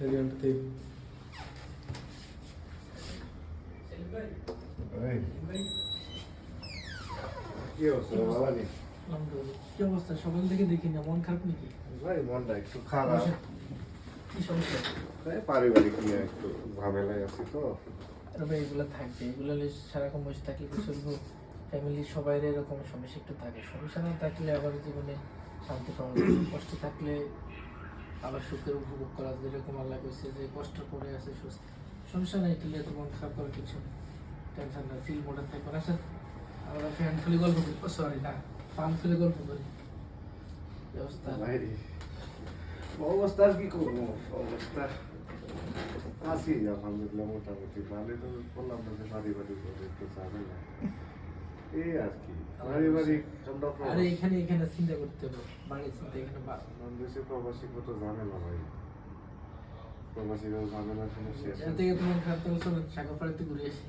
Variante. কি অবস্থা বাবা নি? কি অবস্থা? সকাল থেকে দেখি না, মন খারাপ নাকি? ভাই মনটা একটু খারাপ। কি সমস্যা? এই পারিবারিক নিয়ে একটু ঝামেলায় আছি তো। তবে এগুলো থাকবে, এগুলো সারাক্ষণ বসে থাকলে কি চলবো? ফ্যামিলির সবাই এরকম সমস্যা একটু থাকে। সমস্যা না থাকলে আবার জীবনে শান্তি পাওয়া যায়। কষ্ট থাকলে আবার সুখের উপভোগ করা যায়। যেরকম আল্লাহ কইছে যে কষ্ট করে আছে সুস্থ। সমস্যা নেই, ঠিক আছে, মন খারাপ করার কিছু নেই। টেনশন না, ফিল মোডে থাকবেন। আচ্ছা, আমরা ফ্যান খুলে গল্প করি। ও সরি, না, ফান খুলে গল্প করি। ব্যবস্থা ভাই অবস্থা আর কি করবো? অবস্থা আছি আলহামদুলিল্লাহ মোটামুটি ভালোই। তো বললাম না যে পারিবারিক ভাবে একটু ঝামেলা, এই আর কি। পারিবারিক আমরা আরে এখানে এখানে চিন্তা করতে হবে, বাড়ির চিন্তা এখানে দেশে প্রবাসী কত ঝামেলা ভাই। প্রবাসীরা ঝামেলার কোনো শেষ এখান থেকে তোমার খারাপ তো চলো সাগর পাড়িতে ঘুরে আসি।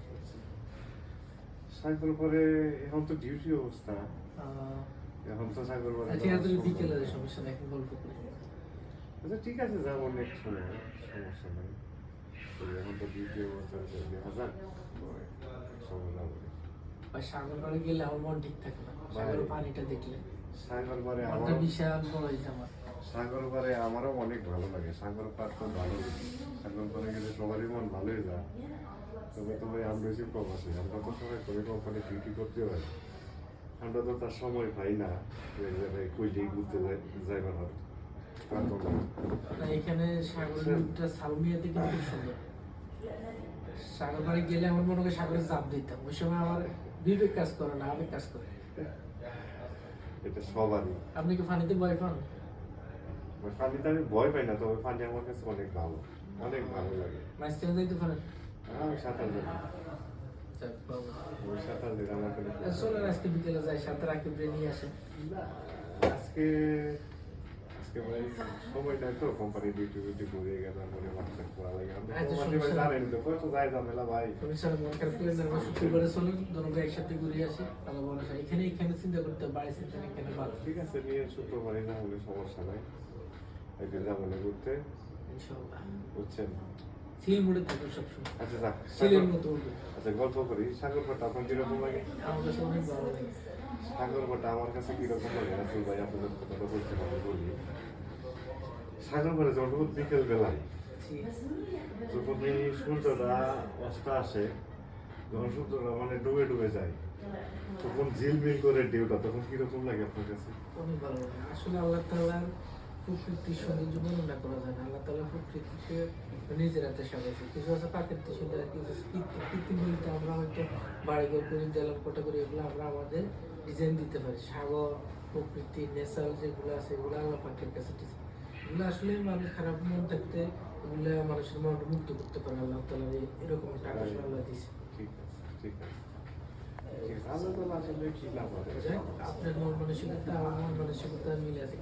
সাইকেল পরে এখন তো ডিউটি অবস্থা, এখন তো সাইকেল পরে ঠিক আছে, বিকেলে সমস্যা নেই, এখন গল্প করি। আচ্ছা ঠিক আছে, যাবো নেক্সট সময়, সমস্যা নেই। এখন তো ডিউটি অবস্থা দেখা যাক, সময় যাবো। আর সাগর পাড়ে গেলে আমার মন ঠিক থাকে না, সাগর পানিটা দেখলে সাগর পারে মনটা আমার বিশাল বড় হয়েছে আমার। সাগর পারে আমারও অনেক ভালো লাগে। সাগর পার তো ভালো, সাগর পারে গেলে সবারই মন ভালোই যায়। তবে তো ভাই আমরা যে প্রবাসী, আমরা তো সবাই করে কোম্পানি ডিউটি করতে হয়, আমরা তো তার সময় পাই না ভাই কইলেই ঘুরতে যাইবার হবে। না, এখানে সাগরটা সালমিয়াতে কিন্তু খুব সুন্দর। সাগর পাড়ে গেলে আমার মনে হয় সাগরে জাপ দিতাম। ওই সময় আমার বিবেক কাজ করে না, আবেগ কাজ করে। এটা সবারই। আপনি কি পানিতে ভয় পান? পানিতে আমি ভয় পাই না, তবে পানি আমার কাছে অনেক ভালো, অনেক ভালো লাগে। মাঝখানে যাইতে পারেন? আমি সাঁতার জানি, যাক বাবা। আমি সাঁতার দিই আমার কোনো চলেন আজকে বিকেলে যাই, সাথে রাকিব রে নিয়ে আসেন। আজকে আজকে ভাই সময় নাই তো, কোম্পানি ডিউটি করে গেল মনে মাথা পড়া লাগে। আমরা প্রবাসী ভাই জানেন তো কত যায় ঝামেলা ভাই। তুমি স্যার মন খারাপ করে না, শুক্রবারে চলুন দুটো একসাথে ঘুরে আসি। তাহলে বলা যায় এখানে এখানে চিন্তা করতে হবে, বাড়ি চিন্তা এখানে ভালো। ঠিক আছে, নিয়ে শুক্রবারই না হলে সমস্যা নাই, একদিন যাবো না ঘুরতে, ইনশাআল্লাহ। বুঝছেন? সিল মোড়ে থাকো সবসময়, আচ্ছা যাক, সিলের মতো উঠবে। আচ্ছা গল্প করি। সাগরপাটা আপনার কিরকম লাগে? আমার কাছে অনেক ভালো লাগে। সাগরপাটা আমার কাছে কিরকম লাগে রাসেল ভাই, আপনাদের কথাটা বলতে পারবো বলি। সাগরপাড়ে যখন বিকেল বেলায় যখন এই সূর্যটা অস্ত আসে, যখন সূর্যটা মানে ডুবে ডুবে যায়, তখন ঝিলমিল করে ঢেউটা, তখন কিরকম লাগে আপনার কাছে? অনেক ভালো লাগে। আসলে আল্লাহ তাআলার প্রকৃতির সৌন্দর্য বর্ণনা করা যায় না। আল্লাহ তাআলা প্রকৃতিকে নিজের হাতে সাজাইছে। কিছু আছে প্রাকৃতিক সৌন্দর্য, কিছু কৃত্রিম বলতে আমরা হয়তো বাড়িঘর করি, দেয়াল কোটা করি, এগুলো আমরা আমাদের ডিজাইন দিতে পারি। সাগর, প্রকৃতি, ন্যাচারাল যেগুলো আছে এগুলো আল্লাহ পাকের কাছে দিচ্ছে। এগুলো আসলে মানুষ খারাপ মন থাকতে এগুলো মানুষের মনটা মুক্ত করতে পারে। আল্লাহ তাআলা এরকম একটা আকর্ষণ আল্লাহ দিচ্ছে। ঠিক আছে, ঠিক আছে, ঠিক আছে। আল্লাহ তাআলা আসলে কি লাভ হবে? আপনার মন মানসিকতা আমার মন মানসিকতা মিলে আছে।